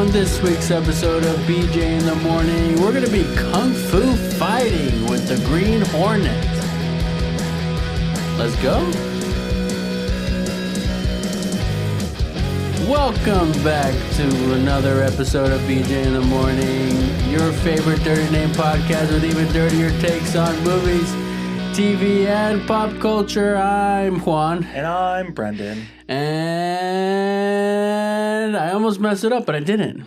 On this week's episode of BJ in the Morning, we're going to be kung fu fighting with the Green Hornet. Let's go. Welcome back to another episode of BJ in the Morning, your favorite Dirty Name podcast with even dirtier takes on movies, TV, and pop culture. I'm Juan. And I'm Brendan. And I almost messed it up, but I didn't.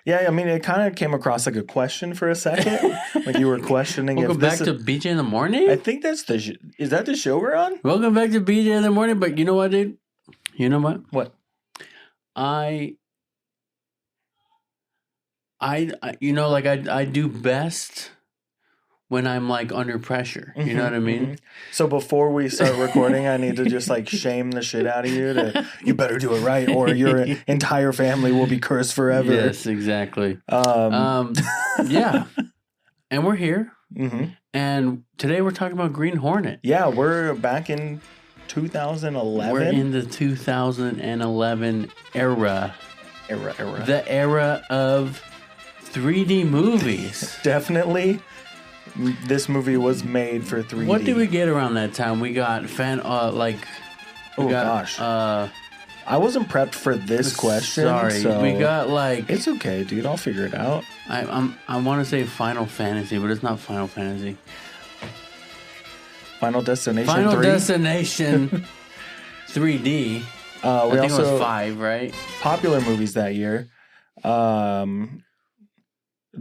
Yeah, I mean, it kind of came across like a question for a second. Like you were questioning Welcome back to BJ in the Morning? I think that's is that the show we're on? Welcome back to BJ in the Morning, but you know what, dude? You know what? What? I do best when I'm like under pressure. You know what I mean? Mm-hmm. So before we start recording, I need to just like shame the shit out of you. You better do it right, or your entire family will be cursed forever. Yes, exactly. Yeah, and we're here, and today we're talking about Green Hornet. Yeah, we're back in 2011. We're in the 2011 era. The era of 3D movies. Definitely. This movie was made for 3D. What did we get around that time? We got gosh. I wasn't prepped for this question. Sorry, so we got like. It's okay, dude. I'll figure it out. I want to say Final Fantasy, but it's not Final Fantasy. Final Destination. Final 3? Destination 3D. I think it was 5, right? Popular movies that year. The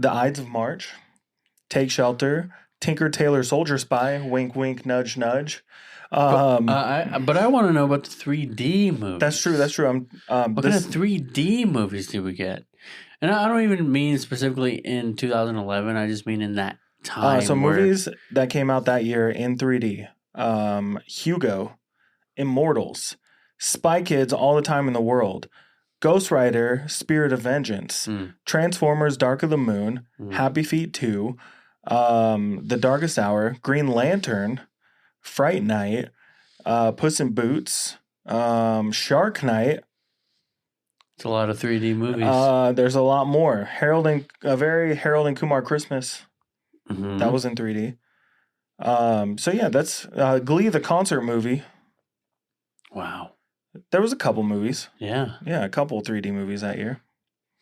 Ides of March. Take Shelter, Tinker Tailor Soldier Spy, wink wink nudge nudge. But I want to know about the 3D movies. That's true. What kind of 3D movies did we get? And I don't even mean specifically in 2011. I just mean in that time. Movies that came out that year in 3D: Hugo, Immortals, Spy Kids, All the Time in the World, Ghost Rider, Spirit of Vengeance, Transformers, Dark of the Moon, Happy Feet 2, The Darkest Hour, Green Lantern, Fright Night, Puss in Boots, Shark Night. It's a lot of 3D movies. There's a lot more. Harold and Kumar Christmas. That was in 3D. So yeah, that's Glee, the concert movie. Wow. There was a couple movies. Yeah. Yeah, a couple 3D movies that year.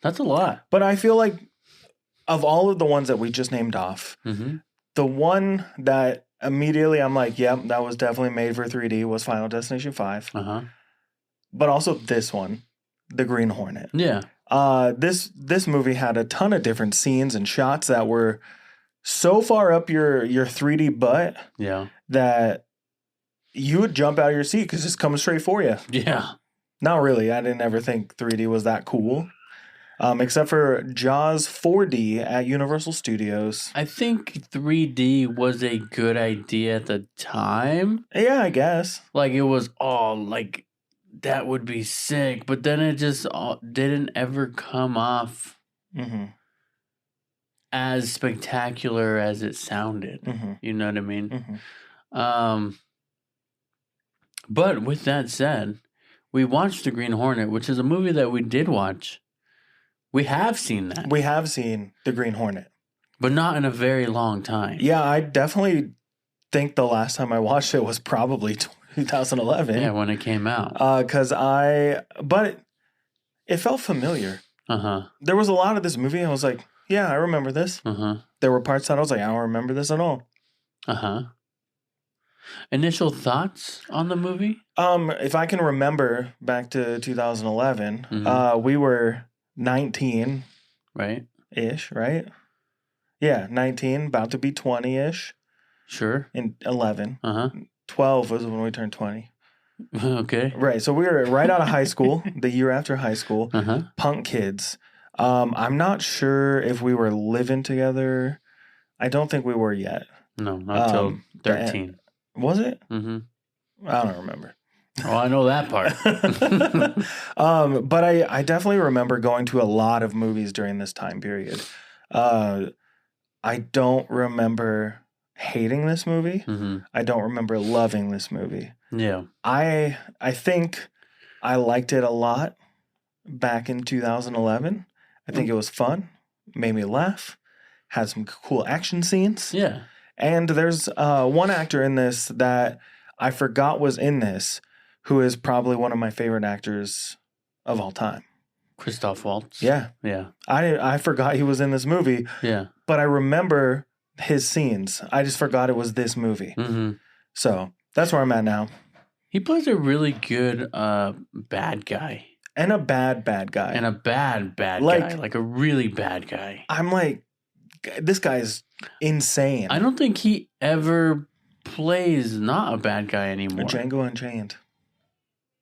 That's a lot. But I feel like of all of the ones that we just named off, the one that immediately I'm like, yep, that was definitely made for 3D was Final Destination 5. But also this one, The Green Hornet. Yeah. This movie had a ton of different scenes and shots that were so far up your 3D butt that you would jump out of your seat because it's coming straight for you. Yeah. Not really. I didn't ever think 3D was that cool. Except for Jaws 4D at Universal Studios. I think 3D was a good idea at the time. Yeah, I guess. Like, it was all, like, that would be sick. But then it just didn't ever come off as spectacular as it sounded. You know what I mean? But with that said, we watched The Green Hornet, which is a movie that we did watch. We have seen that. We have seen The Green Hornet. But not in a very long time. Yeah, I definitely think the last time I watched it was probably 2011. Yeah, when it came out. But it felt familiar. There was a lot of this movie, I was like, yeah, I remember this. There were parts that I was like, I don't remember this at all. Initial thoughts on the movie? If I can remember back to 2011, we were 19. Right? Ish, right? Yeah, 19, about to be 20-ish. Sure. In 11. 12 was when we turned 20. Okay. Right, so we were right out of high school, the year after high school. Punk kids. I'm not sure if we were living together. I don't think we were yet. No, not till 13. Was it? I don't remember. Oh, I know that part. But I definitely remember going to a lot of movies during this time period. I don't remember hating this movie. I don't remember loving this movie. Yeah. I think I liked it a lot back in 2011. I think it was fun, made me laugh, had some cool action scenes. Yeah. And there's one actor in this that I forgot was in this, who is probably one of my favorite actors of all time. Christoph Waltz. Yeah. Yeah. I forgot he was in this movie. Yeah. But I remember his scenes. I just forgot it was this movie. Mm-hmm. So that's where I'm at now. He plays a really good bad guy. And a bad guy. And a bad guy. Like a really bad guy. I'm like, this guy's insane. I don't think he ever plays not a bad guy anymore. Django Unchained.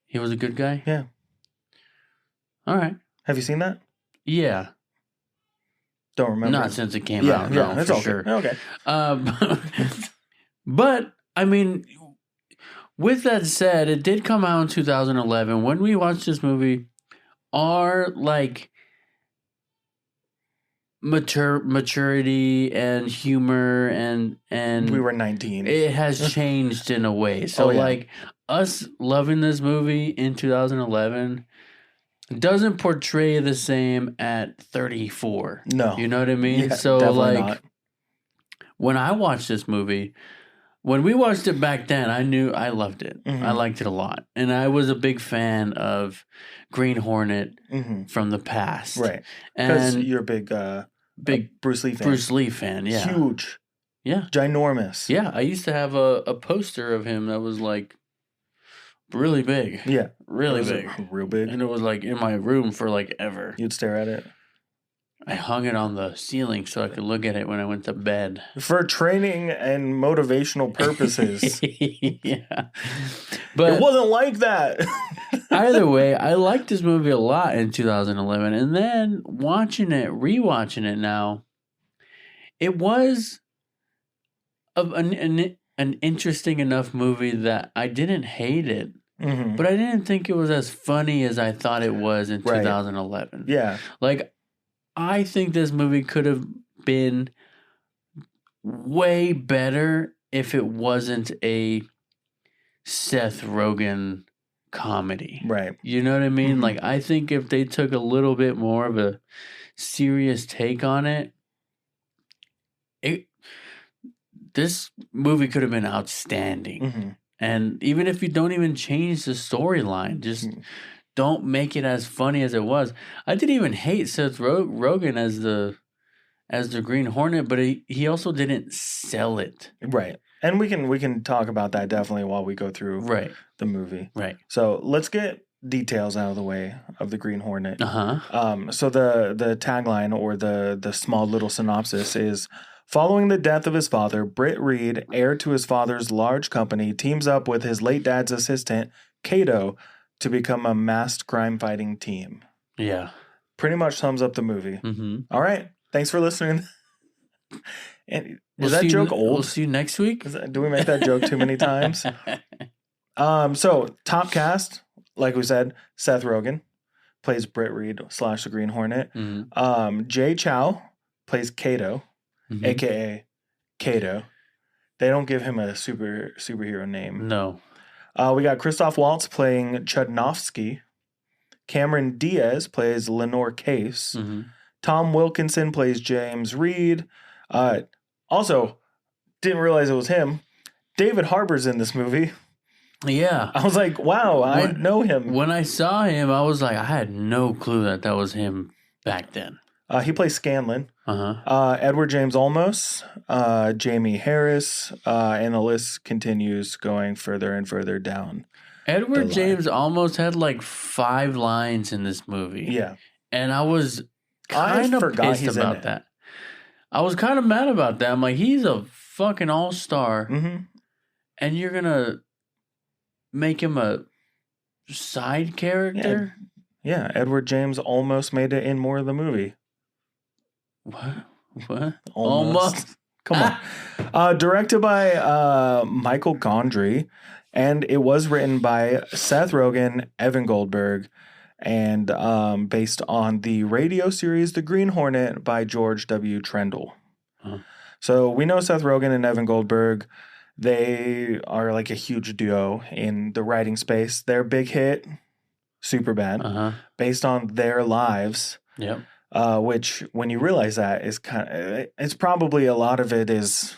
He was a good guy? Yeah. All right. Have you seen that? Yeah. Don't remember. Not since it came out. No, that's for okay. sure. Okay. But, I mean, with that said, it did come out in 2011. When we watched this movie, our, like, maturity and humor and we were 19. It has changed in a way. So, like, us loving this movie in 2011 doesn't portray the same at 34. No. You know what I mean? Yeah, so, definitely like, not. when I watched this movie, when we watched it back then, I knew I loved it. Mm-hmm. I liked it a lot. And I was a big fan of Green Hornet from the past. Right. Because And you're a big Bruce Lee fan. Bruce Lee fan, yeah. Huge. Yeah. Ginormous. Yeah, I used to have a poster of him that was like really big. Yeah. Really big. Real big. And it was like in my room for like ever. You'd stare at it. I hung it on the ceiling so I could look at it when I went to bed. For training and motivational purposes. Yeah. But it wasn't like that. either way, I liked this movie a lot in 2011. And then rewatching it now, it was an interesting enough movie that I didn't hate it. Mm-hmm. But I didn't think it was as funny as I thought it was in 2011. Yeah. Like, I think this movie could have been way better if it wasn't a Seth Rogen comedy. Right. You know what I mean? Mm-hmm. Like, I think if they took a little bit more of a serious take on it, this movie could have been outstanding. Mm-hmm. And even if you don't even change the storyline, just don't make it as funny as it was. I didn't even hate Seth Rogen as the Green Hornet, but he also didn't sell it. Right. And we can talk about that definitely while we go through the movie. Right. So let's get details out of the way of the Green Hornet. Uh-huh. So the tagline or the small little synopsis is: following the death of his father, Britt Reed, heir to his father's large company, teams up with his late dad's assistant, Cato, to become a masked crime-fighting team. Yeah. Pretty much sums up the movie. Mm-hmm. All right. Thanks for listening. And is that joke old? We'll see you next week. Do we make that joke too many times? So, top cast, like we said, Seth Rogen plays Britt Reed / the Green Hornet. Mm-hmm. Jay Chou plays Cato, a.k.a. Cato. They don't give him a superhero name. No. We got Christoph Waltz playing Chudnovsky. Cameron Diaz plays Lenore Case. Mm-hmm. Tom Wilkinson plays James Reed. Also, didn't realize it was him. David Harbour's in this movie. Yeah. I was like, wow, I know him. When I saw him, I was like, I had no clue that was him back then. He plays Scanlan. Uh-huh. Edward James Olmos, Jamie Harris, and the list continues going further and further down. Edward James almost had like 5 lines in this movie. Yeah. And I was kind of pissed about that. I was kind of mad about that. I'm like, he's a fucking all-star. Mm-hmm. And you're going to make him a side character? Yeah, Edward James almost made it in more of the movie. What? Almost. Come on. Directed by Michel Gondry, and it was written by Seth Rogen, Evan Goldberg, and based on the radio series The Green Hornet by George W. Trendle. Huh. So we know Seth Rogen and Evan Goldberg. They are like a huge duo in the writing space. Their big hit, Superbad, based on their lives. Yep. which when you realize that is it's probably a lot of it is,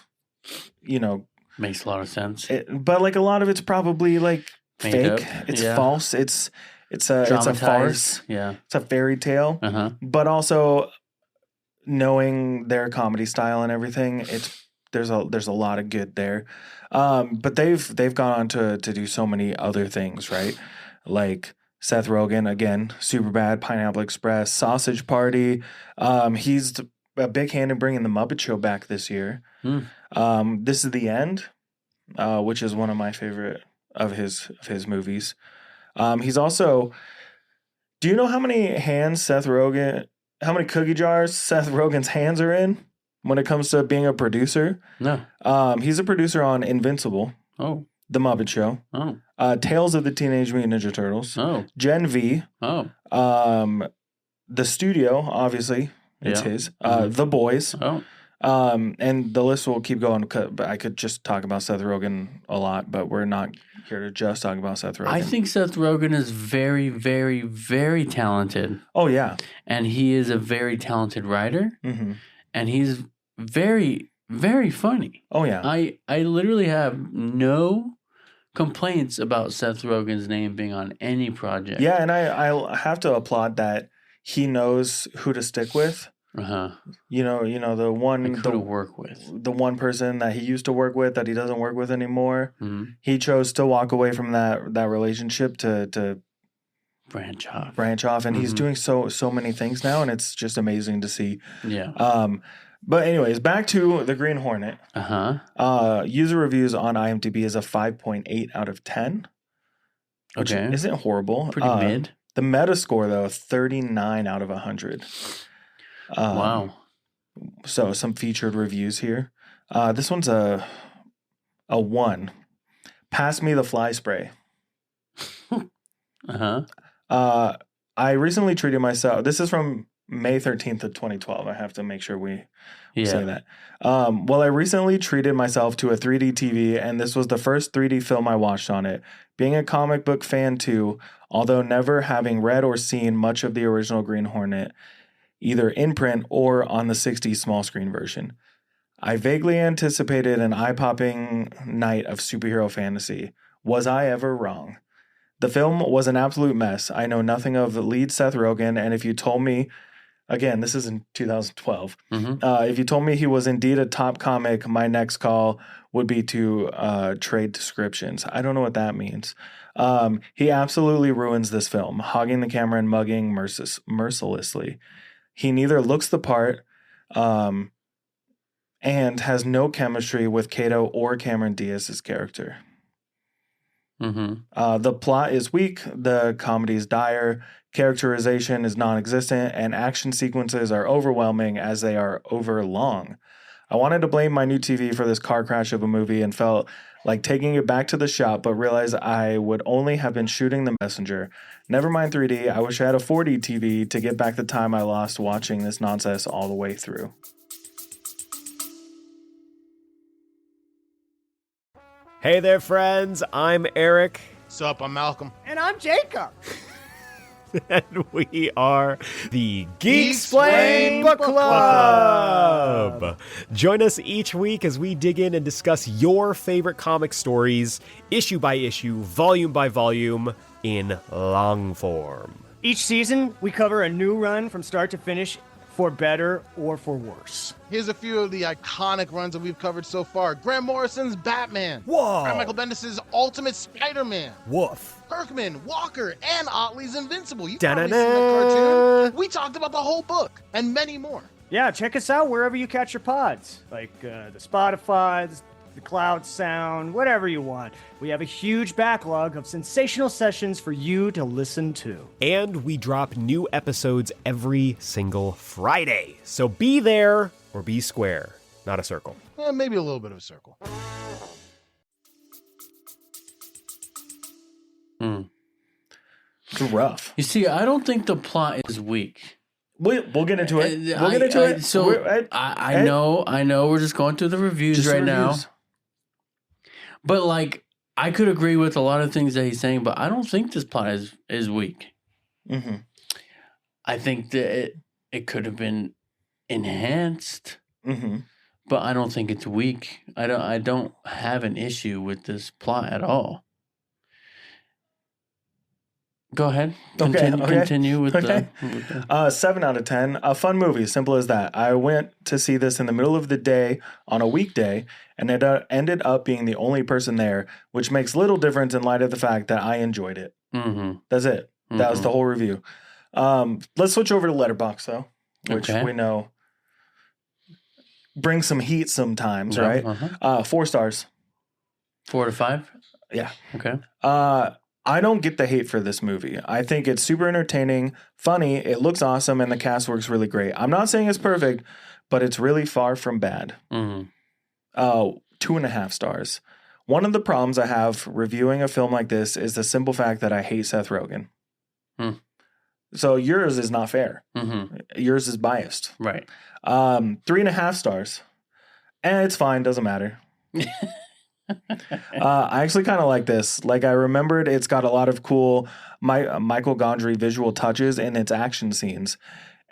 makes a lot of sense. But like a lot of it's probably like Made fake. up. It's false. It's a farce. Yeah. It's a fairy tale. Uh-huh. But also knowing their comedy style and everything, there's a lot of good there. But they've gone on to do so many other things, right? Like Seth Rogen, again, Superbad, Pineapple Express, Sausage Party. He's a big hand in bringing the Muppet Show back this year. This is the End, which is one of my favorite of his movies. He's also. Do you know how many cookie jars Seth Rogen's hands are in when it comes to being a producer? No. He's a producer on Invincible. Oh. The Muppet Show. Oh. Tales of the Teenage Mutant Ninja Turtles. Oh. Gen V. Oh. The Studio, obviously, it's his. The Boys. Oh. And the list will keep going. But I could just talk about Seth Rogen a lot, but we're not here to just talk about Seth Rogen. I think Seth Rogen is very, very, very talented. Oh, yeah. And he is a very talented writer. Mm-hmm. And he's very, very funny. Oh, yeah. I literally have no complaints about Seth Rogen's name being on any project. Yeah, and I have to applaud that he knows who to stick with. Uh-huh. The one to work with. The one person that he used to work with that he doesn't work with anymore. Mm-hmm. He chose to walk away from that relationship to branch off. And he's doing so many things now, and it's just amazing to see. Yeah. But anyways, back to the Green Hornet. Uh-huh. User reviews on IMDb is a 5.8 out of 10. Which isn't horrible. Pretty mid. The Metascore though, 39 out of 100. Wow. So some featured reviews here. This one's a 1. Pass me the fly spray. Uh-huh. I recently treated myself. This is from May 13th of 2012. I have to make sure we say that. Well, I recently treated myself to a 3D TV, and this was the first 3D film I watched on it. Being a comic book fan too, although never having read or seen much of the original Green Hornet, either in print or on the 60s small screen version, I vaguely anticipated an eye-popping night of superhero fantasy. Was I ever wrong? The film was an absolute mess. I know nothing of the lead Seth Rogen, and if you told me, again, this is in 2012, if you told me he was indeed a top comic, my next call would be to trade descriptions. I don't know what that means. He absolutely ruins this film, hogging the camera and mugging mercilessly. He neither looks the part and has no chemistry with Kato or Cameron Diaz's character. The plot is weak, the comedy is dire, characterization is non-existent, and action sequences are overwhelming as they are over long. I wanted to blame my new TV for this car crash of a movie and felt like taking it back to the shop, but realized I would only have been shooting the messenger. Never mind 3D, I wish I had a 4D TV to get back the time I lost watching this nonsense all the way through. Hey there, friends. I'm Eric. Sup, I'm Malcolm. And I'm Jacob. And we are the Geeksplain Book Club. Join us each week as we dig in and discuss your favorite comic stories, issue by issue, volume by volume, in long form. Each season, we cover a new run from start to finish, for better or for worse. Here's a few of the iconic runs that we've covered so far. Grant Morrison's Batman. Whoa. Brian Michael Bendis' Ultimate Spider-Man. Woof. Kirkman, Walker, and Otley's Invincible. You've Da-da-da. probably seen that cartoon. We talked about the whole book, and many more. Yeah, check us out wherever you catch your pods, like the Spotify, the Cloud Sound, whatever you want. We have a huge backlog of sensational sessions for you to listen to. And we drop new episodes every single Friday. So be there or be square, not a circle. Yeah, maybe a little bit of a circle. It's rough. You see, I don't think the plot is weak. We'll get into it. We'll get into it. So I know we're just going through the reviews right now. But like, I could agree with a lot of things that he's saying, but I don't think this plot is weak. Mm-hmm. I think that it could have been enhanced, Mm-hmm. but I don't think it's weak. I don't have an issue with this plot at all. Go ahead. Continue with Okay. the 7 out of 10. A fun movie, simple as that. I went to see this in the middle of the day on a weekday, and it ended up being the only person there, which makes little difference in light of the fact that I enjoyed it. Mm-hmm. That's it. That was the whole review. Let's switch over to Letterboxd, though, which we know brings some heat sometimes, right? 4 stars. 4 to 5? Yeah. Okay. I don't get the hate for this movie. I think it's super entertaining, funny, it looks awesome, and the cast works really great. I'm not saying it's perfect, but it's really far from bad. 2.5 stars. One of the problems I have reviewing a film like this is the simple fact that I hate Seth Rogen. So yours is not fair. Yours is biased. Right. 3.5 stars. And it's fine, doesn't matter. I actually kind of like this. Like, I remembered it's got a lot of cool Michel Gondry visual touches in its action scenes,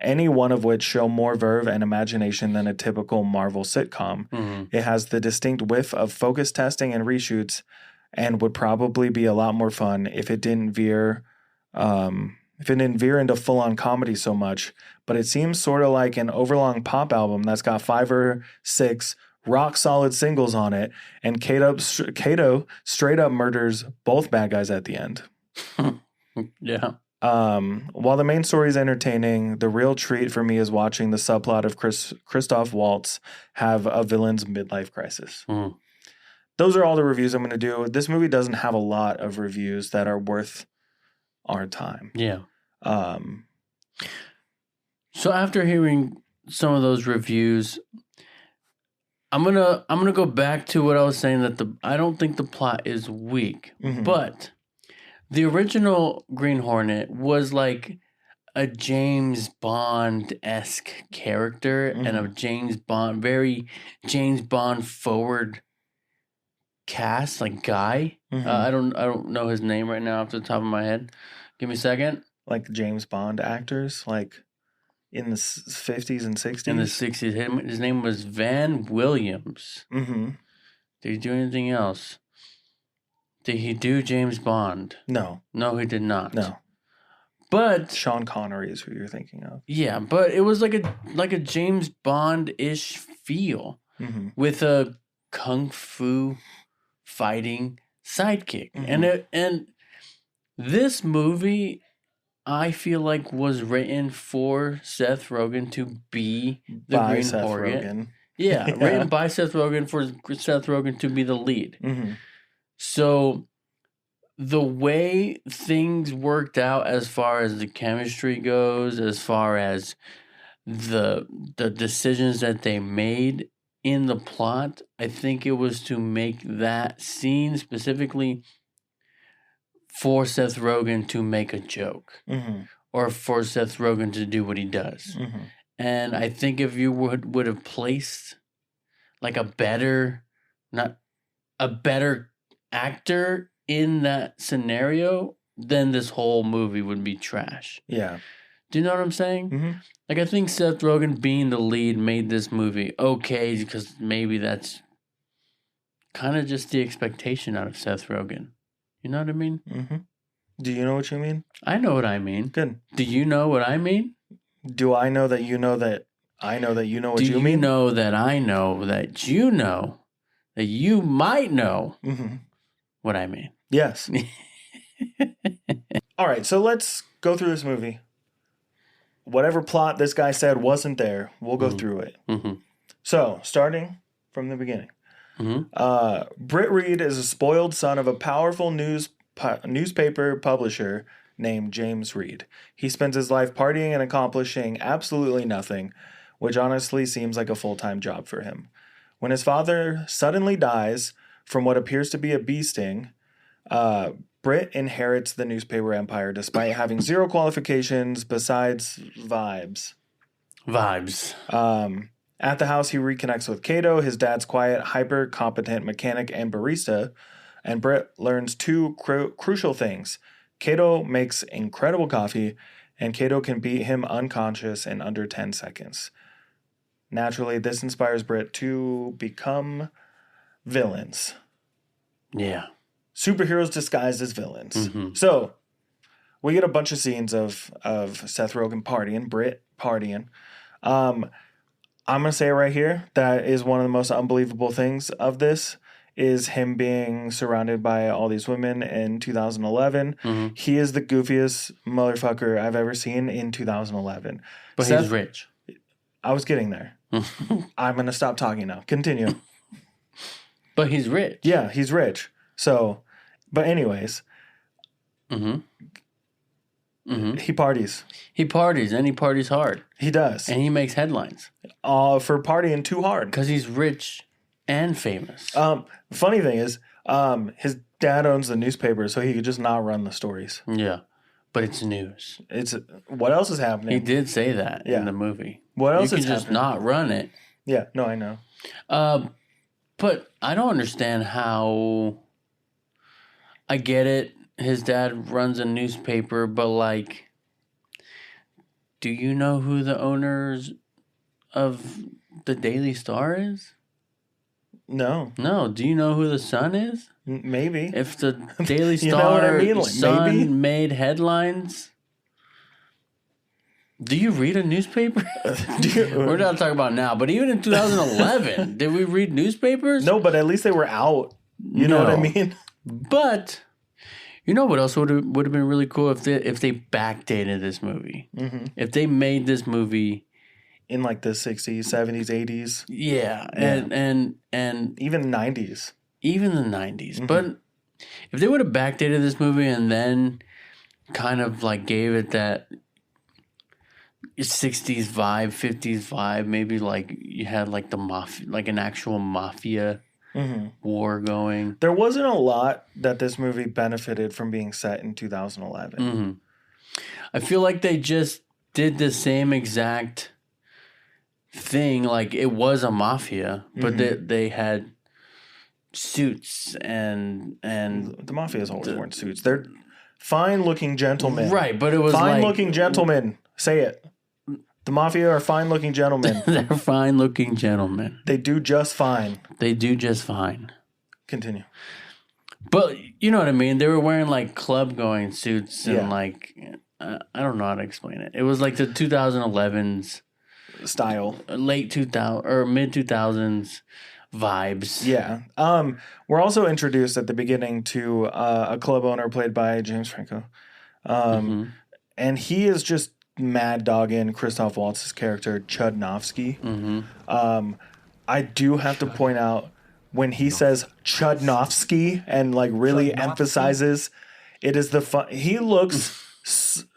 any one of which show more verve and imagination than a typical Marvel sitcom. It has the distinct whiff of focus testing and reshoots, and would probably be a lot more fun if it didn't veer into full-on comedy so much. But it seems sort of like an overlong pop album that's got 5 or 6 rock-solid singles on it, and Kato straight up murders both bad guys at the end. Yeah. While the main story is entertaining, the real treat for me is watching the subplot of Christoph Waltz have a villain's midlife crisis. Those are all the reviews I'm going to do. This movie doesn't have a lot of reviews that are worth our time. Yeah. So after hearing some of those reviews, I'm gonna go back to what I was saying, that I don't think the plot is weak, but the original Green Hornet was like a James Bond-esque character and a very James Bond forward cast, like guy. I don't know his name right now off the top of my head. Give me a second. Like James Bond actors, like in the 50s and 60s? In the 60s. His name was Van Williams. Did he do anything else? Did he do James Bond? No. No, he did not. No. But Sean Connery is who you're thinking of. Yeah, but it was like a James Bond-ish feel with a kung fu fighting sidekick. And this movie, I feel like, was written for Seth Rogen to be the Green Hornet. Yeah, written by Seth Rogen for Seth Rogen to be the lead. So the way things worked out as far as the chemistry goes, as far as the decisions that they made in the plot, I think it was to make that scene specifically for Seth Rogen to make a joke or for Seth Rogen to do what he does. And I think if you would have placed like a better actor in that scenario, then this whole movie would be trash. Yeah. Do you know what I'm saying? Like, I think Seth Rogen being the lead made this movie okay, because maybe that's kind of just the expectation out of Seth Rogen. You know what I mean? Do you know what you mean? I know what I mean. Good. Do you know what I mean? Do I know that you know that I know that you know what you mean? Do you know that I know that you know that you might know what I mean? Yes. All right, so let's go through this movie. Whatever plot this guy said wasn't there, we'll go through it. So, starting from the beginning. Britt Reed is a spoiled son of a powerful newspaper publisher named James Reed. He spends his life partying and accomplishing absolutely nothing, which honestly seems like a full-time job for him. When his father suddenly dies from what appears to be a bee sting, Britt inherits the newspaper empire despite having zero qualifications besides vibes. At the house, he reconnects with Kato, his dad's quiet, hyper-competent mechanic and barista, and Britt learns 2 crucial things. Kato makes incredible coffee, and Kato can beat him unconscious in under 10 seconds. Naturally, this inspires Britt to become villains. Yeah. Superheroes disguised as villains. So, we get a bunch of scenes of Seth Rogen partying, Britt partying. I'm going to say it right here. That is one of the most unbelievable things of this, is him being surrounded by all these women in 2011. He is the goofiest motherfucker I've ever seen in 2011. But he's rich. I was getting there. I'm going to stop talking now. Continue. But he's rich. Yeah, he's rich. So, but anyways. He parties. He parties, and he parties hard. He does. And he makes headlines. For partying too hard. Because he's rich and famous. Funny thing is, his dad owns the newspaper, so he could just not run the stories. Yeah. But it's news. What else is happening? He did say that in the movie. What else is happening? You can just not run it. Yeah, no, I know. But I don't understand how... I get it. His dad runs a newspaper, but, like... Do you know who the owners of the Daily Star is? No. No. Do you know who the Sun is? Maybe. If the Daily Star you know what I mean? Like, Sun maybe? made headlines... Do you read a newspaper? We're not talking about now, but even in 2011, did we read newspapers? No, but at least they were out. You know what I mean? But you know what else would have been really cool if they backdated this movie. If they made this movie in like the 60s, 70s, 80s. Yeah, and even 90s. Even the 90s. But if they would have backdated this movie and then kind of like gave it that 60s vibe, 50s vibe, maybe like you had like the mafia, like an actual mafia war going. There wasn't a lot that this movie benefited from being set in 2011. I feel like they just did the same exact thing. Like it was a mafia, but they had suits and the mafia's always worn suits. They're fine-looking gentlemen. Right, but it was fine-looking gentlemen. Say it. The mafia are fine-looking gentlemen. They're fine-looking gentlemen. They do just fine. They do just fine. Continue. But you know what I mean? They were wearing like club-going suits and like... I don't know how to explain it. It was like the 2011s... style. Late 2000 or mid-2000s vibes. Yeah. We're also introduced at the beginning to a club owner played by James Franco. And he is just mad dogging Christoph Waltz's character, Chudnovsky. I do have to point out when he says Chudnovsky and like really emphasizes it is he looks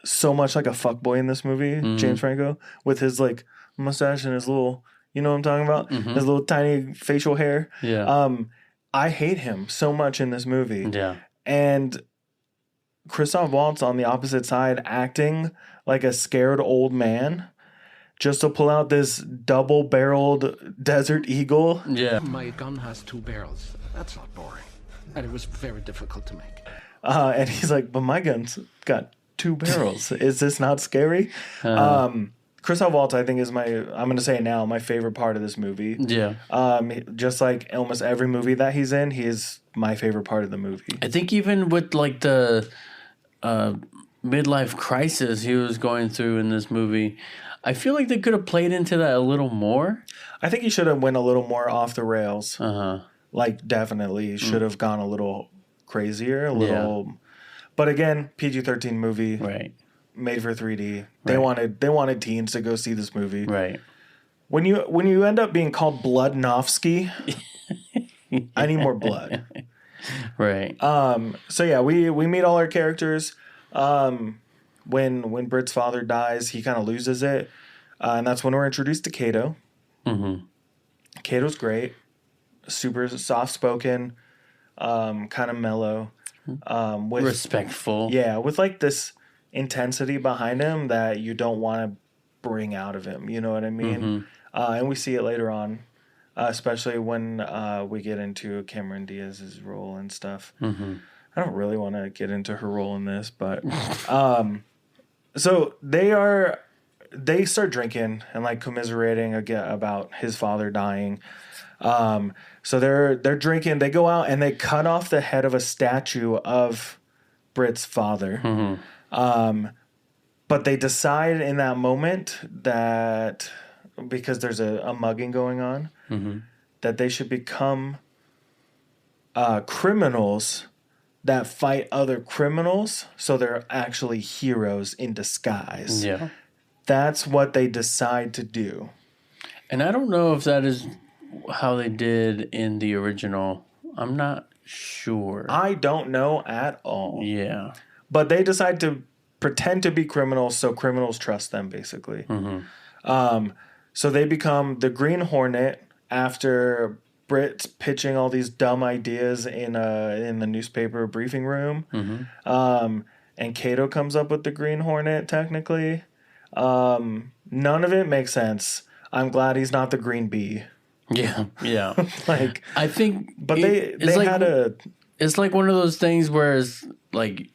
so much like a fuckboy in this movie, James Franco, with his like mustache and his little, you know what I'm talking about? His little tiny facial hair. Yeah. I hate him so much in this movie. Yeah. And Christoph Waltz on the opposite side acting like a scared old man just to pull out this double-barreled Desert Eagle. Yeah. My gun has 2 barrels. That's not boring. And it was very difficult to make. And he's like, but my gun's got 2 barrels. Is this not scary? Christoph Waltz, I think, is I'm going to say it now, my favorite part of this movie. Yeah. Just like almost every movie that he's in, he is my favorite part of the movie. I think even with like the midlife crisis he was going through in this movie, I feel like they could have played into that a little more. I think he should have went a little more off the rails. Like, definitely should have gone a little crazier, a little... But again, PG-13 movie. Right. Made for 3D. They wanted teens to go see this movie. Right. When you end up being called Bloodnovsky, I need more blood. Right. So yeah, we meet all our characters. When Britt's father dies, he kind of loses it, and that's when we're introduced to Kato. Kato's great, super soft spoken, kind of mellow, with respectful. Yeah, with like this intensity behind him that you don't want to bring out of him. You know what I mean? And we see it later on, especially when we get into Cameron Diaz's role and stuff. I don't really want to get into her role in this, but So they start drinking and like commiserating again about his father dying. So they're drinking. They go out and they cut off the head of a statue of Britt's father. But they decide in that moment that because there's a mugging going on, that they should become criminals that fight other criminals, so they're actually heroes in disguise. Yeah. That's what they decide to do. And I don't know if that is how they did in the original. I'm not sure. I don't know at all. Yeah. But they decide to pretend to be criminals so criminals trust them, basically. So they become the Green Hornet after Britt's pitching all these dumb ideas in the newspaper briefing room. And Kato comes up with the Green Hornet, technically. None of it makes sense. I'm glad he's not the Green Bee. Yeah. Like, I think... But they like, had a... It's like one of those things where it's like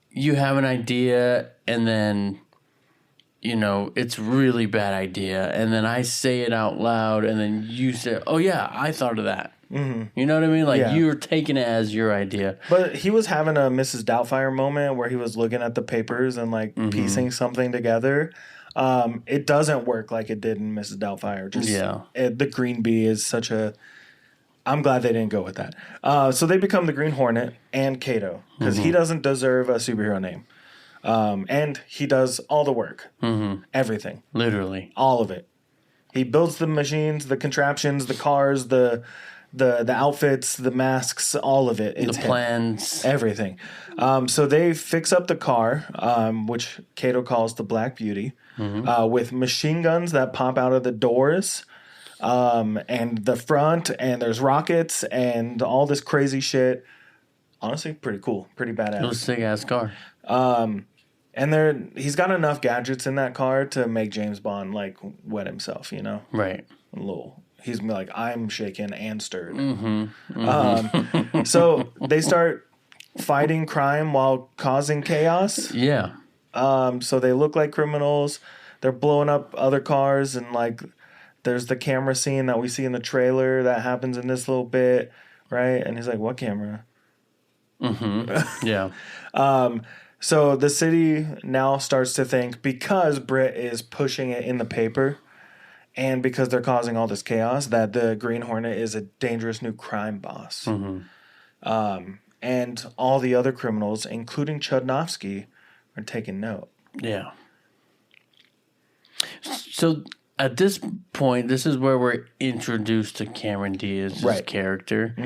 you have an idea and then... You know, it's really bad idea. And then I say it out loud and then you say, oh, yeah, I thought of that. You know what I mean? Like you're taking it as your idea. But he was having a Mrs. Doubtfire moment where he was looking at the papers and like piecing something together. It doesn't work like it did in Mrs. Doubtfire. The Green Bee is such a... I'm glad they didn't go with that. So they become the Green Hornet and Kato because he doesn't deserve a superhero name. And he does all the work. Everything. Literally. All of it. He builds the machines, the contraptions, the cars, the outfits, the masks, all of it. It's the plans. Everything. So they fix up the car, which Kato calls the Black Beauty, with machine guns that pop out of the doors and the front, and there's rockets and all this crazy shit. Honestly, pretty cool. Pretty badass. It was a sick-ass car. And he's got enough gadgets in that car to make James Bond like wet himself, you know? Right. He's like, I'm shaken and stirred. So they start fighting crime while causing chaos. Yeah. So they look like criminals. They're blowing up other cars, and like there's the camera scene that we see in the trailer that happens in this little bit, right? And he's like, what camera? Yeah. So the city now starts to think, because Britt is pushing it in the paper and because they're causing all this chaos, that the Green Hornet is a dangerous new crime boss. And all the other criminals, including Chudnovsky, are taking note. Yeah. So at this point, this is where we're introduced to Cameron Diaz's character.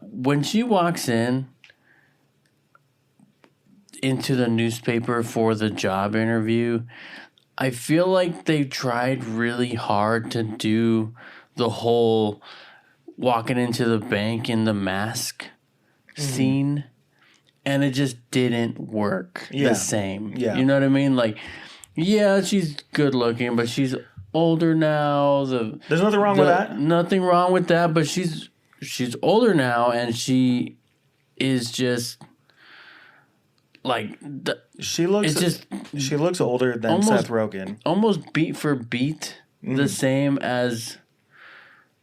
When she walks into the newspaper for the job interview, I feel like they tried really hard to do the whole walking into the bank in the mask scene, and it just didn't work the same. Yeah. You know what I mean? Like, yeah, she's good looking, but she's older now. There's nothing wrong with that. Nothing wrong with that, but she's older now, and she is just... Like she looks older than almost, Seth Rogen. Almost beat for beat the same as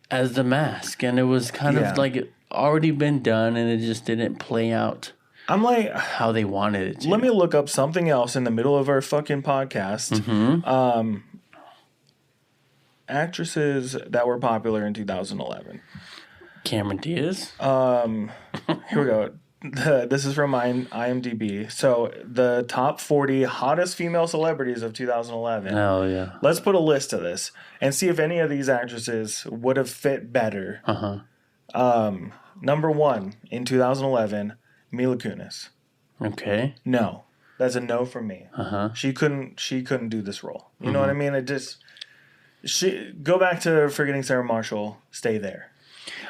The Mask, and it was kind of like it already been done, and it just didn't play out. I'm like how they wanted it to. Let me look up something else in the middle of our fucking podcast. Actresses that were popular in 2011. Cameron Diaz. Here we go. This is from IMDb. So the top 40 hottest female celebrities of 2011. Oh, yeah. Let's put a list of this and see if any of these actresses would have fit better. Number 1 in 2011, Mila Kunis. Okay. No, that's a no from me. She couldn't do this role. You know what I mean? Go back to Forgetting Sarah Marshall. Stay there.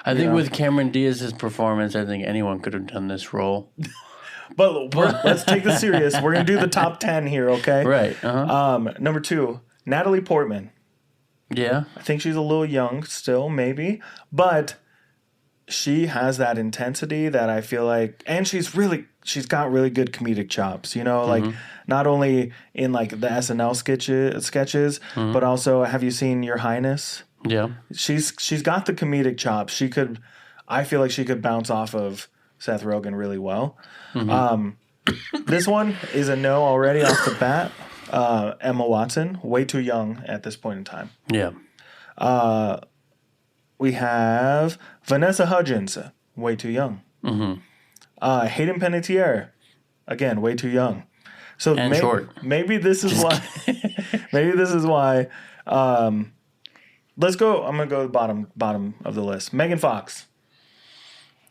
I think with Cameron Diaz's performance, I think anyone could have done this role. But let's take this serious. We're going to do the top 10 here, okay? Right. Number 2, Natalie Portman. Yeah. I think she's a little young still, maybe. But she has that intensity that I feel like, and she's got really good comedic chops, you know, like not only in like the SNL sketches, but also, have you seen Your Highness? Yeah. She's got the comedic chops. I feel like she could bounce off of Seth Rogen really well. This one is a no already off the bat. Emma Watson, way too young at this point in time. Yeah. We have Vanessa Hudgens, way too young. Hayden Panettiere, again, way too young. So short. Maybe this is why. Maybe this is why. Let's go. I'm gonna go to the bottom of the list. Megan Fox.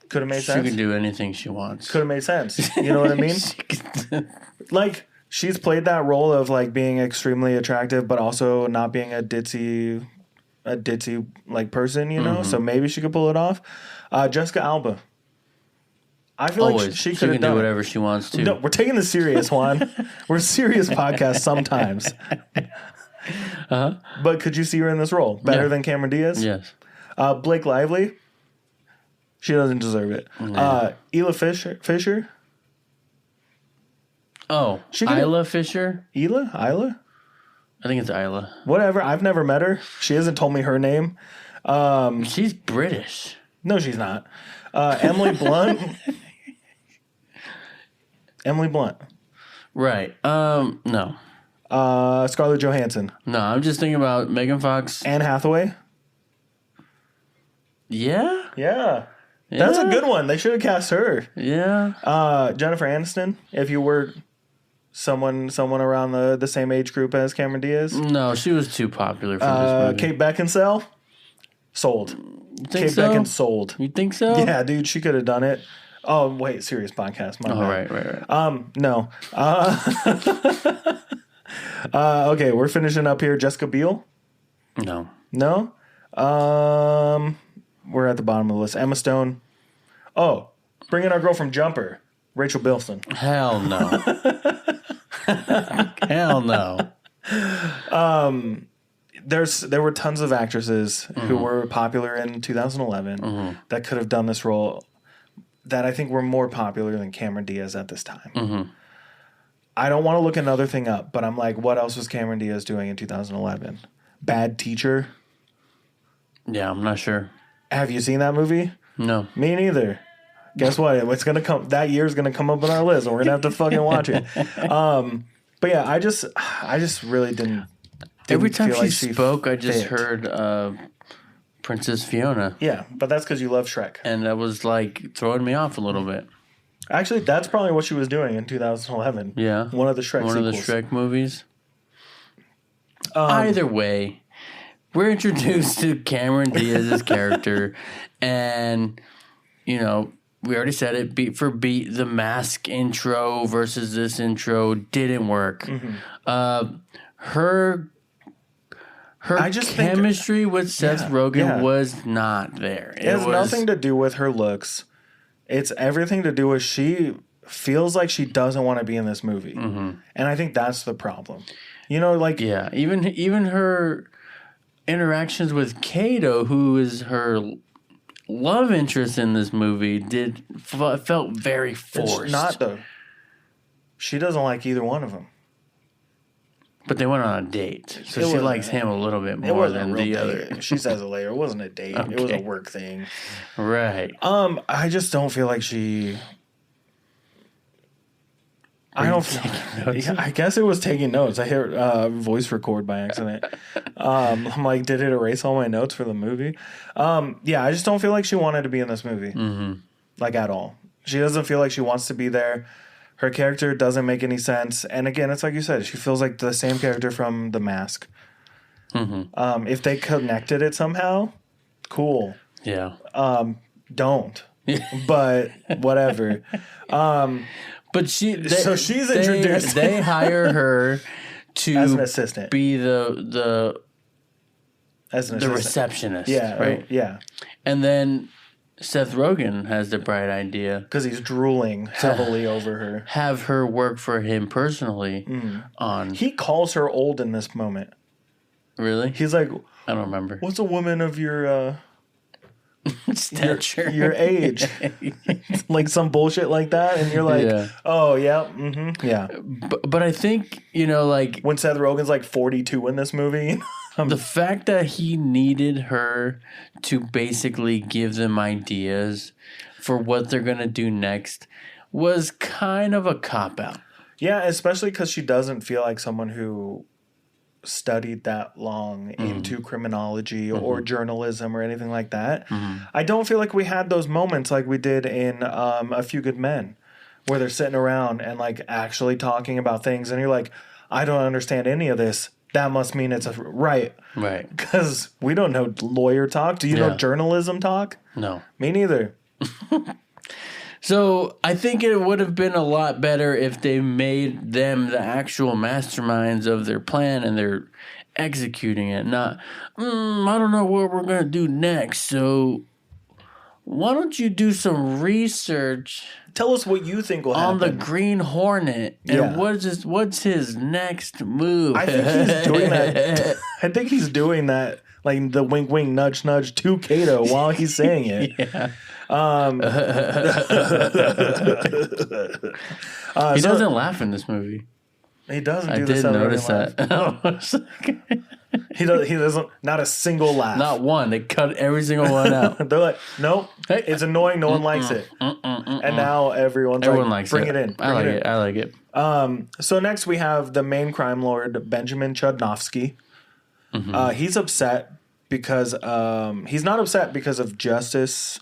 Could have made sense. She can do anything she wants. Could have made sense. You know what I mean? Like, she's played that role of like being extremely attractive, but also not being a ditzy like person, you know. So maybe she could pull it off. Jessica Alba. I feel like she could have do whatever she wants to. No, we're taking this serious, Juan. We're a serious podcast sometimes. But could you see her in this role better than Cameron Diaz? Yes. Blake Lively. She doesn't deserve it. Ela Fisher. Oh, Isla Fisher? Isla? I think it's Isla. Whatever. I've never met her. She hasn't told me her name. She's British. No, she's not. Emily Blunt. Emily Blunt. Right. No. Scarlett Johansson. No, I'm just thinking about Megan Fox. Anne Hathaway. Yeah? Yeah. That's a good one. They should have cast her. Yeah. Jennifer Aniston, if you were someone around the same age group as Cameron Diaz. No, she was too popular for this movie. Kate Beckinsale, sold. Kate Beckinsale sold. You think so? Yeah, dude, she could have done it. Oh, wait, serious podcast. My bad. Right. No. Okay, we're finishing up here. Jessica Biel? No. No? We're at the bottom of the list. Emma Stone. Oh, bring in our girl from Jumper, Rachel Bilson. Hell no. Hell no. There were tons of actresses who were popular in 2011 that could have done this role that I think were more popular than Cameron Diaz at this time. I don't want to look another thing up, but I'm like, what else was Cameron Diaz doing in 2011? Bad Teacher? Yeah, I'm not sure. Have you seen that movie? No. Me neither. Guess what? It's gonna come. That year's gonna come up on our list, and we're gonna have to fucking watch it. But yeah, I just really didn't. Every time feel she spoke, I just heard Princess Fiona. Yeah, but that's because you love Shrek, and that was like throwing me off a little bit. Actually, that's probably what she was doing in 2011. Yeah, one of the Shrek sequels. One of the Shrek movies. Either way, we're introduced to Cameron Diaz's character, and you know. We already said it, beat for beat, the Mask intro versus this intro didn't work. Her chemistry with Seth Rogen was not there. It has nothing to do with her looks. It's everything to do with she feels like she doesn't want to be in this movie. And I think that's the problem. You know, like... Yeah, even her interactions with Kato, who is her... love interest in this movie felt very forced. It's not though. She doesn't like either one of them. But they went on a date, so she likes him a little bit more than the other. She says it later. It wasn't a date. Okay. It was a work thing. Right. I just don't feel like she. I guess it was taking notes. I hit voice record by accident. I'm like, did it erase all my notes for the movie? Yeah, I just don't feel like she wanted to be in this movie. Like, at all. She doesn't feel like she wants to be there. Her character doesn't make any sense. And again, it's like you said, she feels like the same character from The Mask. If they connected it somehow, cool. Yeah. Don't. But whatever. But she's introduced. They hire her to as an assistant, be the receptionist. Yeah, right. Yeah, and then Seth Rogen has the bright idea because he's drooling heavily over her. Have her work for him personally. He calls her old in this moment. Really? He's like, I don't remember. What's a woman of your stature, your age, like some bullshit like that, and you're like, Yeah. oh yeah, yeah. But I think, like When Seth Rogen's like 42 in this movie, the fact that he needed her to basically give them ideas for what they're gonna do next was kind of a cop out. yeah, especially because she doesn't feel like someone who studied that long into criminology or journalism or anything like that. I don't feel like we had those moments like we did in A Few Good Men, where they're sitting around and like actually talking about things, and you're like, I don't understand any of this. That must mean it's right. Right. Because we don't know lawyer talk. Do you know journalism talk? No. Me neither. So I think it would have been a lot better if they made them the actual masterminds of their plan and they're executing it. Not, I don't know what we're going to do next. So why don't you do some research Tell us what you think will on happen. the Green Hornet and Yeah. what's his next move? I think he's doing that. I think he's doing that, like the wink, wink, nudge, nudge to Kato while he's saying it. Yeah. He So- doesn't laugh in this movie. He doesn't I do the did Seth Rogen notice laugh. that. I was like, He doesn't. Not a single laugh. not one. They cut every single one out. They're like, nope. Hey. It's annoying. No one likes it. And now everyone's Everyone like, likes bring it. it in. I like it. I like it. So next we have the main crime lord, Benjamin Chudnovsky. He's upset because he's not upset because of justice.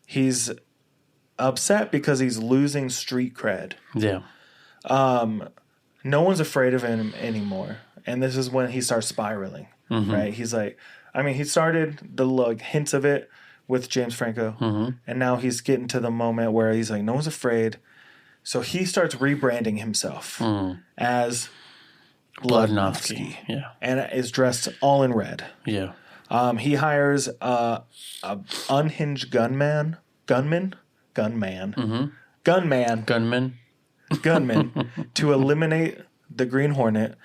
He's upset because he's losing street cred. Yeah. No one's afraid of him anymore. And this is when he starts spiraling, right? He's like, I mean, he started the like hints of it with James Franco, and now he's getting to the moment where he's like, no one's afraid. So he starts rebranding himself as Bloodnovsky, Yeah. and is dressed all in red. Yeah. He hires a unhinged gunman to eliminate the Green Hornet,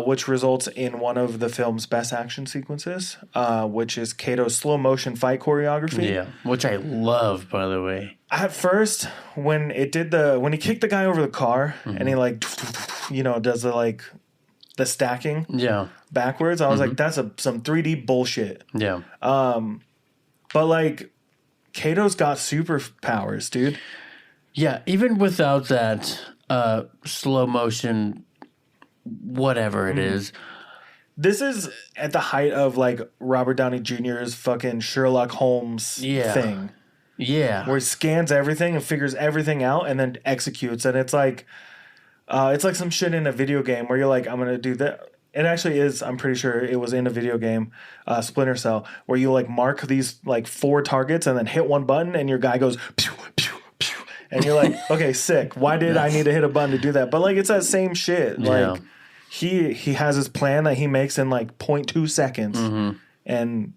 which results in one of the film's best action sequences, which is Kato's slow motion fight choreography. Yeah. Which I love, by the way. At first, when he kicked the guy over the car and he like, does the stacking Yeah. backwards, I was like, that's some 3D bullshit. Yeah. But like, Kato's got superpowers, dude. Yeah. Even without that slow motion, whatever it is. This is at the height of like Robert Downey Jr.'s fucking Sherlock Holmes thing, Yeah. where he scans everything and figures everything out and then executes. And it's like some shit in a video game where you're like, I'm gonna do that. It actually is. I'm pretty sure it was in a video game, Splinter Cell, where you like mark these like 4 targets and then hit one button and your guy goes pew pew pew, and you're like, okay, sick. Why did I need to hit a button to do that? But like, it's that same shit. Like he has his plan that he makes in like 0.2 seconds, and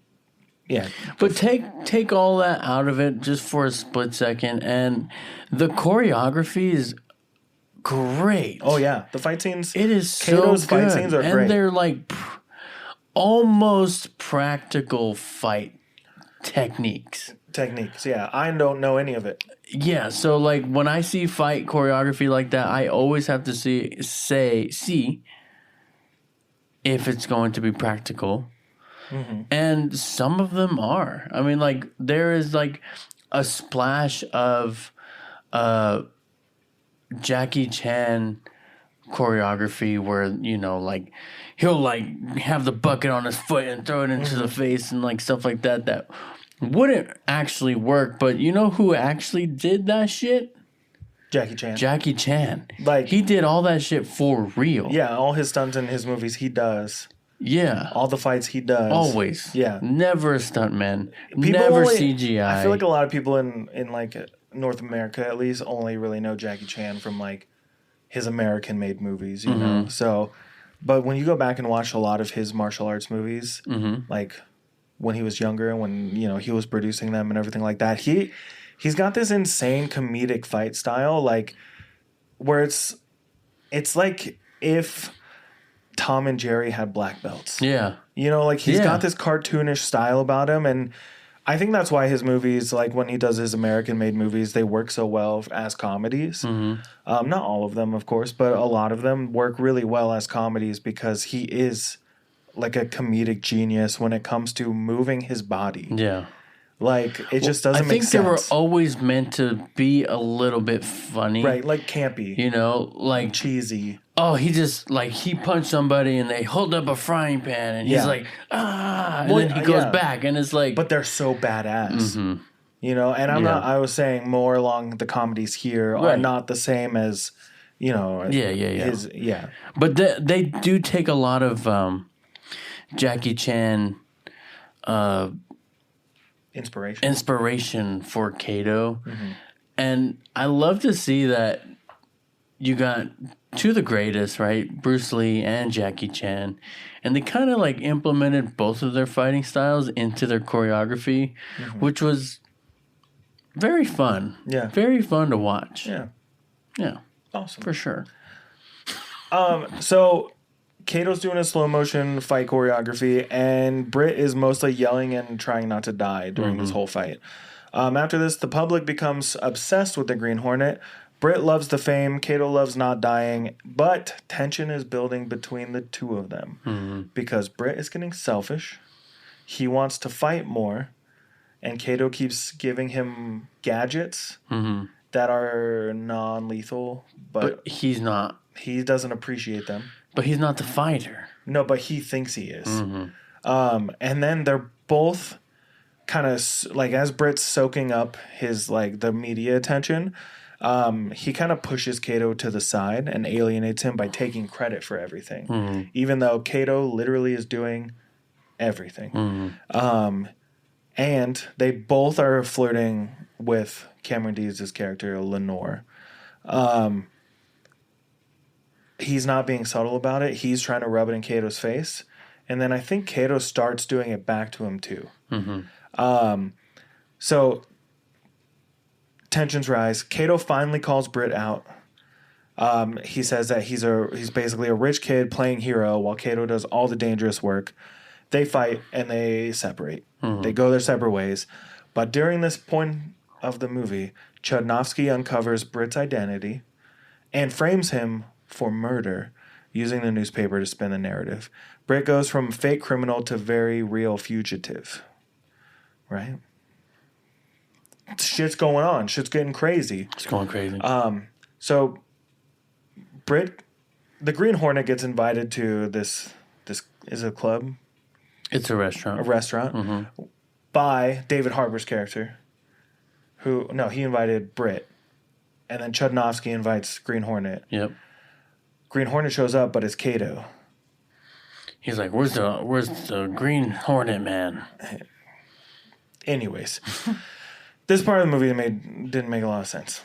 yeah. But take all that out of it just for a split second, and the choreography is great. Oh yeah, the fight scenes. It is Kato's so good. fight scenes are and great. they're like almost practical fight techniques. Yeah, I don't know any of it. Yeah, so like when I see fight choreography like that, I always have to see if it's going to be practical. And some of them are. I mean, like there is like a splash of Jackie Chan choreography where, like he'll like have the bucket on his foot and throw it into the face and like stuff like that wouldn't actually work. But you know who actually did that shit? Jackie Chan. Jackie Chan. Like, he did all that shit for real. Yeah, all his stunts in his movies he does. Yeah. All the fights he does. Always. Yeah. Never a stuntman. People Never only- CGI. I feel like a lot of people in like North America at least only really know Jackie Chan from like his American made movies, you know? So, but when you go back and watch a lot of his martial arts movies, like when he was younger, when, he was producing them and everything like that, he's got this insane comedic fight style, like where it's like if Tom and Jerry had black belts. Yeah. Like he's got this cartoonish style about him, and I think that's why his movies, like when he does his American-made movies, they work so well as comedies. Not all of them, of course, but a lot of them work really well as comedies because he is like a comedic genius when it comes to moving his body. Yeah. Like, it just doesn't make sense. I think they were always meant to be a little bit funny. Right, like campy. You know, like... cheesy. Oh, he just, like, he punched somebody and they hold up a frying pan and he's like, and then he goes back and it's like... But they're so badass. You know, and I was saying more along the comedies here are not the same as, you know... Yeah. But they do take a lot of Jackie Chan... inspiration for Kato. And I love to see that you got two of the greatest, right? Bruce Lee and Jackie Chan. And they kind of like implemented both of their fighting styles into their choreography, which was very fun. Yeah. Very fun to watch. Yeah. Yeah. Awesome. For sure. So Kato's doing a slow motion fight choreography, and Britt is mostly yelling and trying not to die during this whole fight. After this, the public becomes obsessed with the Green Hornet. Britt loves the fame, Kato loves not dying, but tension is building between the two of them because Britt is getting selfish. He wants to fight more, and Kato keeps giving him gadgets that are non-lethal, but he's not. He doesn't appreciate them. But he's not the fighter. No, but he thinks he is. And then they're both kind of like, as Britt's soaking up his like the media attention, he kind of pushes Kato to the side and alienates him by taking credit for everything, even though Kato literally is doing everything. And they both are flirting with Cameron Diaz's character, Lenore. He's not being subtle about it. He's trying to rub it in Kato's face. And then I think Kato starts doing it back to him too. So tensions rise. Kato finally calls Britt out. He says that he's basically a rich kid playing hero while Kato does all the dangerous work. They fight and they separate. They go their separate ways. But during this point of the movie, Chodnovsky uncovers Britt's identity and frames him for murder, using the newspaper to spin the narrative. Britt goes from fake criminal to very real fugitive. Right? Shit's going on. Shit's getting crazy. It's going crazy. So Britt, the Green Hornet, gets invited to this is it a club? It's a restaurant. A restaurant by David Harbour's character. He invited Britt. And then Chodnovsky invites Green Hornet. Yep. Green Hornet shows up, but it's Kato. He's like, where's the Green Hornet man? Anyways, this part of the movie didn't make a lot of sense.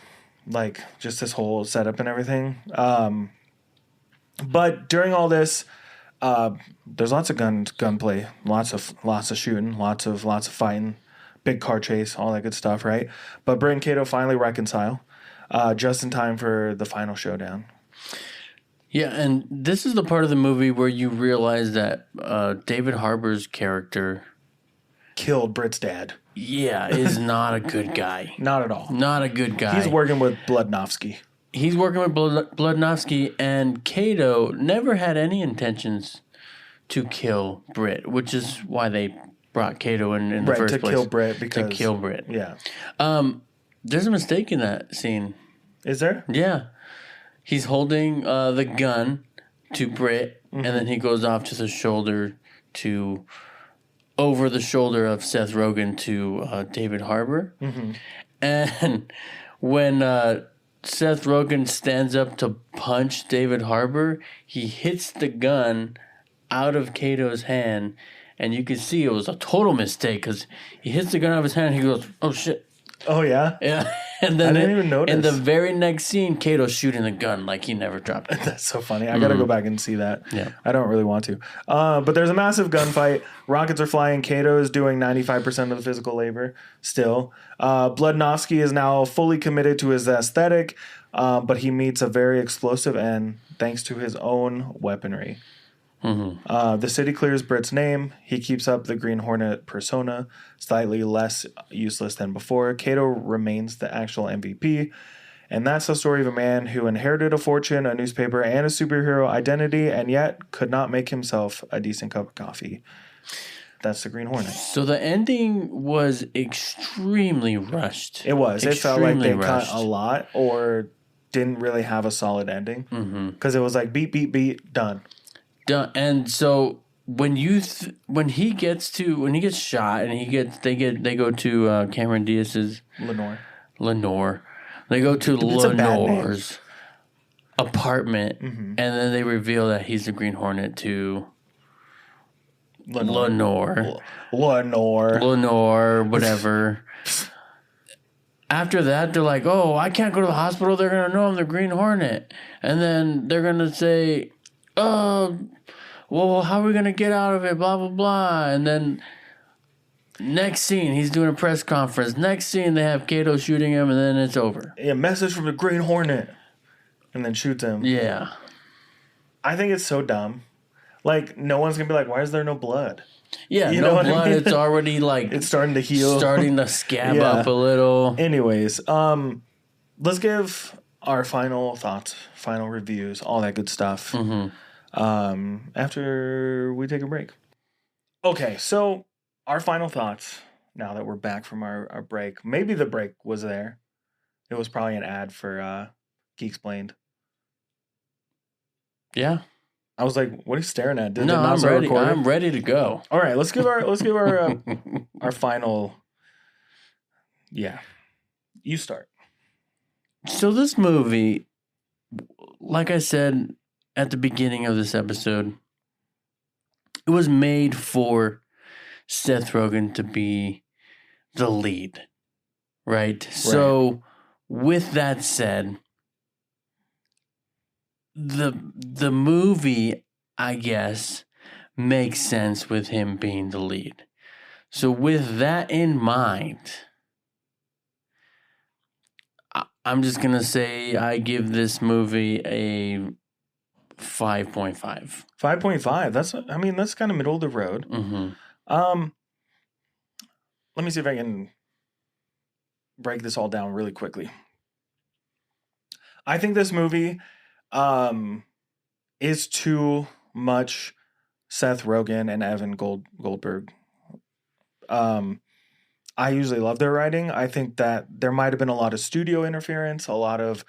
Like, just this whole setup and everything. But during all this, there's lots of gunplay, lots of shooting, lots of fighting, big car chase, all that good stuff, right? But Britt and Kato finally reconcile, just in time for the final showdown. Yeah, and this is the part of the movie where you realize that David Harbour's character killed Britt's dad. Yeah, is not a good guy. Not at all. Not a good guy. He's working with Bludnovsky. And Kato never had any intentions to kill Britt, which is why they brought Kato in the first place. To kill Britt. Yeah. There's a mistake in that scene. Is there? Yeah. He's holding the gun to Britt, and then he goes off to the shoulder over the shoulder of Seth Rogen to David Harbour. And when Seth Rogen stands up to punch David Harbour, he hits the gun out of Kato's hand, and you can see it was a total mistake because he hits the gun out of his hand and he goes, "Oh shit." Oh, yeah? Yeah. And then I didn't even notice. In the very next scene, Kato's shooting the gun like he never dropped it. That's so funny. I got to go back and see that. Yeah. I don't really want to. But there's a massive gunfight. Rockets are flying. Kato is doing 95% of the physical labor still. Bludnovsky is now fully committed to his aesthetic, but he meets a very explosive end thanks to his own weaponry. The city clears Britt's name. He keeps up the Green Hornet persona, slightly less useless than before. Kato remains the actual MVP. And that's the story of a man who inherited a fortune, a newspaper, and a superhero identity, and yet could not make himself a decent cup of coffee. That's the Green Hornet. So the ending was extremely rushed. It was. It felt like they rushed. cut a lot or didn't really have a solid ending. Because it was like beat, beat, beat, done. Done. And so when he gets shot and they go to Cameron Diaz's Lenore. They go to Lenore's apartment, and then they reveal that he's the Green Hornet to Lenore, whatever. After that, they're like, "Oh, I can't go to the hospital. They're gonna know I'm the Green Hornet," and then they're gonna say, "Oh, well, how are we gonna get out of it?" Blah blah blah, and then. Next scene, he's doing a press conference. Next scene, they have Kato shooting him, and then it's over. A message from the Green Hornet. And then shoots him. Yeah. I think it's so dumb. Like, no one's going to be like, why is there no blood? Yeah, you no know blood. I mean? It's already like... It's starting to heal. Starting to scab up a little. Anyways, let's give our final thoughts, final reviews, all that good stuff. After we take a break. Okay, so... Our final thoughts, now that we're back from our break. Maybe the break was there. It was probably an ad for Geeksplained. Yeah. I was like, what are you staring at? No, I'm ready. I'm ready to go. All right, let's give our our final. Yeah. You start. So this movie, like I said at the beginning of this episode, it was made for Seth Rogen to be the lead, right? So with that said, the movie, I guess, makes sense with him being the lead. So with that in mind, I'm just going to say I give this movie a 5.5. 5.5. That's kind of middle of the road. Let me see if I can break this all down really quickly. I think this movie is too much Seth Rogen and Evan Goldberg. I usually love their writing. I think that there might have been a lot of studio interference, a lot of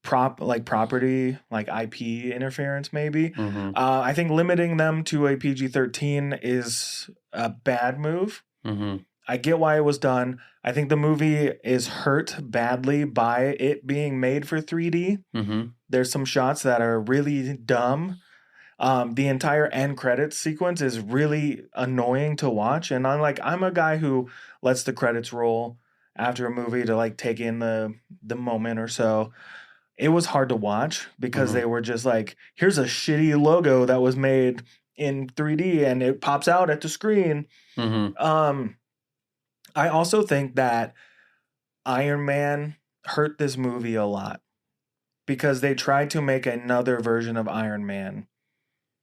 property, like IP interference, maybe. I think limiting them to a PG-13 is a bad move. I get why it was done. I think the movie is hurt badly by it being made for 3D. There's some shots that are really dumb. The entire end credits sequence is really annoying to watch. And I'm a guy who lets the credits roll after a movie to like take in the moment or so. It was hard to watch because they were just like, here's a shitty logo that was made in 3D and it pops out at the screen. I also think that Iron Man hurt this movie a lot because they tried to make another version of Iron Man.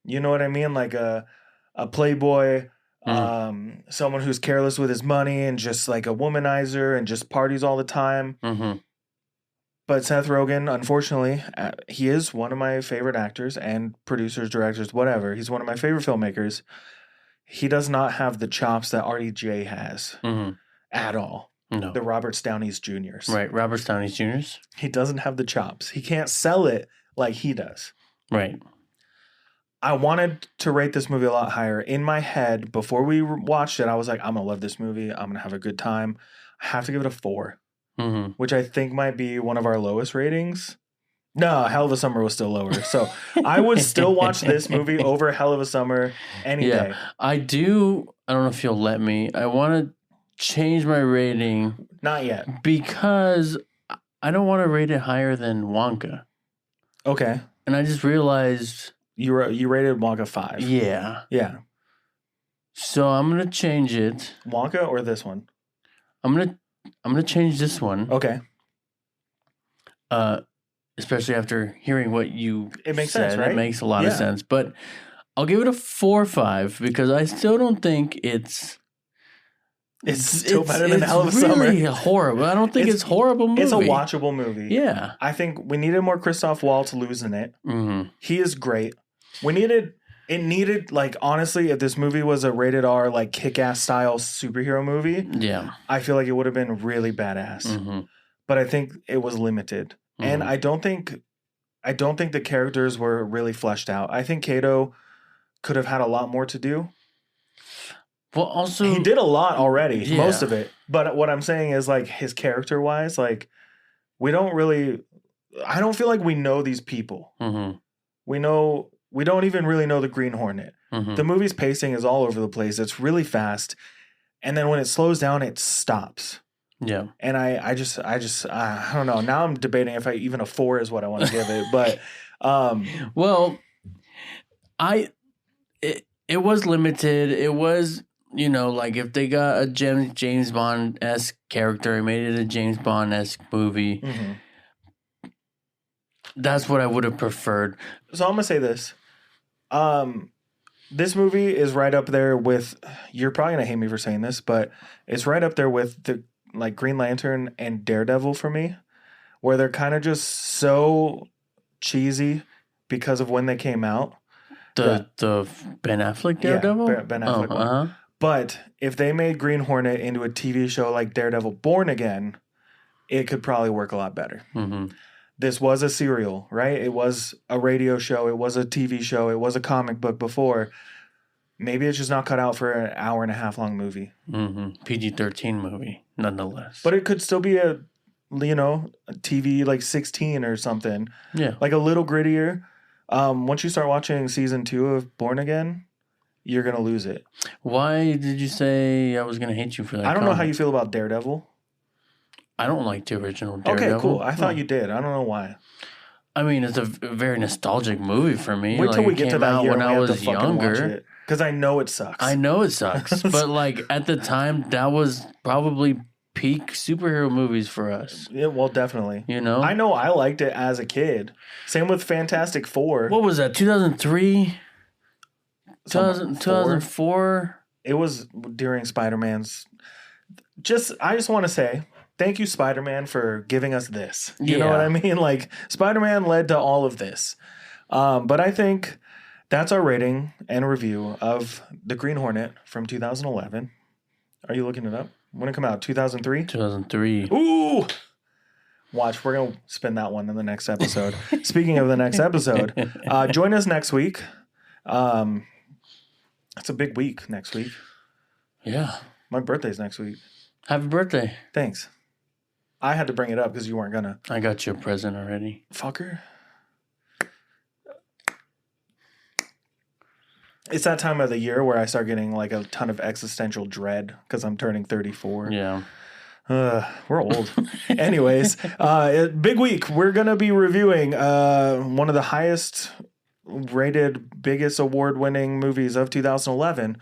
You know what I mean? Like a playboy, someone who's careless with his money and just like a womanizer and just parties all the time. But Seth Rogen, unfortunately, he is one of my favorite actors and producers, directors, whatever. He's one of my favorite filmmakers. He does not have the chops that RDJ has at all. No. The Robert Downey Jr.'s. Right, Robert Downey Jr.'s. He doesn't have the chops. He can't sell it like he does. Right. I wanted to rate this movie a lot higher. In my head, before we watched it, I was like, I'm going to love this movie. I'm going to have a good time. I have to give it a 4. Which I think might be one of our lowest ratings. No, Hell of a Summer was still lower. So I would still watch this movie over Hell of a Summer any day. I don't know if you'll let me. I want to change my rating. Not yet. Because I don't want to rate it higher than Wonka. Okay. And I just realized... You rated Wonka 5. Yeah. Yeah. So I'm going to change it. Wonka or this one? I'm gonna change this one. Okay. Especially after hearing what you it makes said. Sense, right? It makes a lot of sense. But I'll give it a 4 or 5 because I still don't think it's still better than Hell of Summer. It's really horrible. I don't think it's horrible movie. It's a watchable movie. Yeah. I think we needed more Christoph Waltz losing it. Mm-hmm. He is great. It needed, like, honestly, if this movie was a rated R, like, kick-ass style superhero movie, Yeah. I feel like it would have been really badass. Mm-hmm. But I think it was limited. Mm-hmm. And I don't think the characters were really fleshed out. I think Kato could have had a lot more to do. Well, also He did a lot already, Yeah. most of it. But what I'm saying is, like, his character-wise, like, I don't feel like we know these people. Mm-hmm. We don't even really know the Green Hornet. Mm-hmm. The movie's pacing is all over the place. It's really fast. And then when it slows down, it stops. Yeah. And I don't know. Now I'm debating if even a 4 is what I want to give it. But well, it was limited. It was, like if they got a James Bond-esque character and made it a James Bond-esque movie, mhm. that's what I would have preferred. So I'm gonna say this. This movie is right up there with. You're probably gonna hate me for saying this, but it's right up there with the Green Lantern and Daredevil for me, where they're kind of just so cheesy because of when they came out. The Ben Affleck Daredevil? Yeah, Ben Affleck one. Uh-huh. But if they made Green Hornet into a TV show like Daredevil Born Again, it could probably work a lot better. Mm-hmm. This was a serial, right? It was a radio show. It was a TV show. It was a comic book before. Maybe it's just not cut out for an hour and a half long movie. Mm-hmm. PG-13 movie, nonetheless. But it could still be a TV like 16 or something. Yeah. Like a little grittier. Once you start watching season 2 of Born Again, you're going to lose it. Why did you say I was going to hate you for that? I don't know how you feel about Daredevil. I don't like the original Daredevil. Okay, cool. I thought you did. I don't know why. I mean, it's a very nostalgic movie for me. Wait till we it get to came that out year when and I we have was to fucking watch younger. it. Because I know it sucks. I know it sucks, but like at the time, that was probably peak superhero movies for us. Yeah, well, definitely. I know I liked it as a kid. Same with Fantastic Four. What was that? 2003? 2004? 2004? It was during Spider-Man's. I just want to say, thank you, Spider-Man, for giving us this. You know what I mean? Like, Spider-Man led to all of this. But I think that's our rating and review of The Green Hornet from 2011. Are you looking it up? When did it come out? 2003? 2003. Ooh! Watch, we're going to spin that one in the next episode. Speaking of the next episode, join us next week. It's a big week next week. Yeah. My birthday's next week. Happy birthday. Thanks. I had to bring it up because you weren't going to. I got you a present already. Fucker. It's that time of the year where I start getting like a ton of existential dread because I'm turning 34. Yeah. We're old. Anyways, big week. We're going to be reviewing one of the highest rated, biggest award-winning movies of 2011,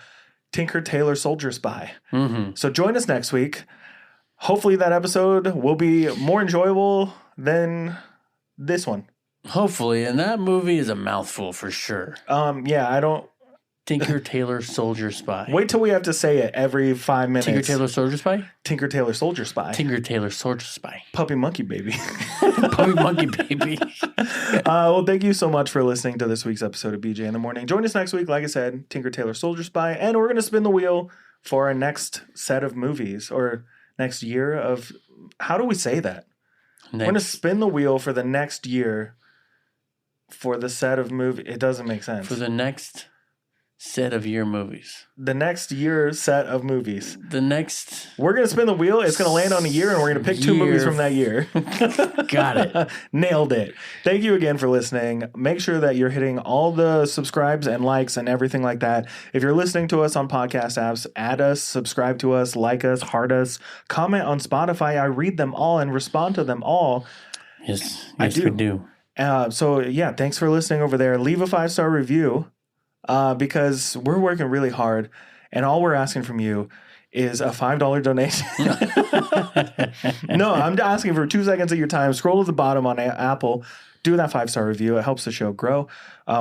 Tinker Tailor Soldier Spy. Mm-hmm. So join us next week. Hopefully that episode will be more enjoyable than this one. Hopefully. And that movie is a mouthful for sure. Yeah, I don't... Tinker Tailor Soldier Spy. Wait till we have to say it every 5 minutes. Tinker Tailor Soldier Spy? Tinker Tailor Soldier Spy. Tinker Tailor Soldier Spy. Puppy Monkey Baby. Puppy Monkey Baby. Well, thank you so much for listening to this week's episode of BJ in the Morning. Join us next week, like I said, Tinker Tailor Soldier Spy, and we're going to spin the wheel for our next set of movies, or next year of... How do we say that? We're going to spin the wheel for the next year for the set of movies. It doesn't make sense. For the next... set of year movies. The next year set of movies. The next... We're going to spin the wheel. It's going to land on a year, and we're going to pick 2 movies from that year. Got it. Nailed it. Thank you again for listening. Make sure that you're hitting all the subscribes and likes and everything like that. If you're listening to us on podcast apps, add us, subscribe to us, like us, heart us, comment on Spotify. I read them all and respond to them all. Yes, we do. So, yeah, thanks for listening over there. Leave a 5-star review. Because we're working really hard, and all we're asking from you is a $5 donation. No, I'm asking for 2 seconds of your time. Scroll to the bottom on Apple. Do that 5-star review. It helps the show grow.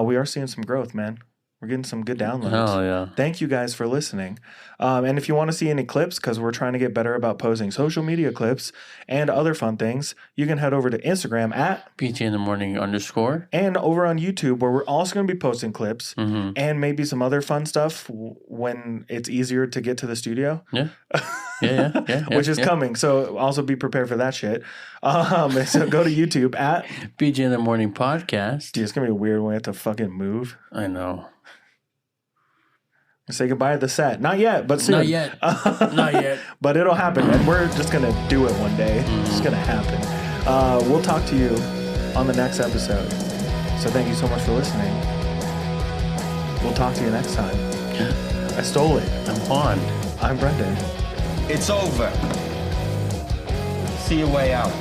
We are seeing some growth, man. We're getting some good downloads. Oh, yeah. Thank you guys for listening. And if you want to see any clips, because we're trying to get better about posting social media clips and other fun things, you can head over to Instagram at BJ in the morning _. and over on YouTube, where we're also going to be posting clips and maybe some other fun stuff when it's easier to get to the studio. Yeah. Yeah. Which is coming. So also be prepared for that shit. So go to YouTube at BJ in the morning podcast. Dude, it's going to be a weird way to fucking move. I know. Say goodbye to the set. Not yet, but soon. Not yet. Not yet. But it'll happen, and we're just going to do it one day. It's just going to happen. We'll talk to you on the next episode. So thank you so much for listening. We'll talk to you next time. I stole it. I'm Juan. I'm Brendan. It's over. See your way out.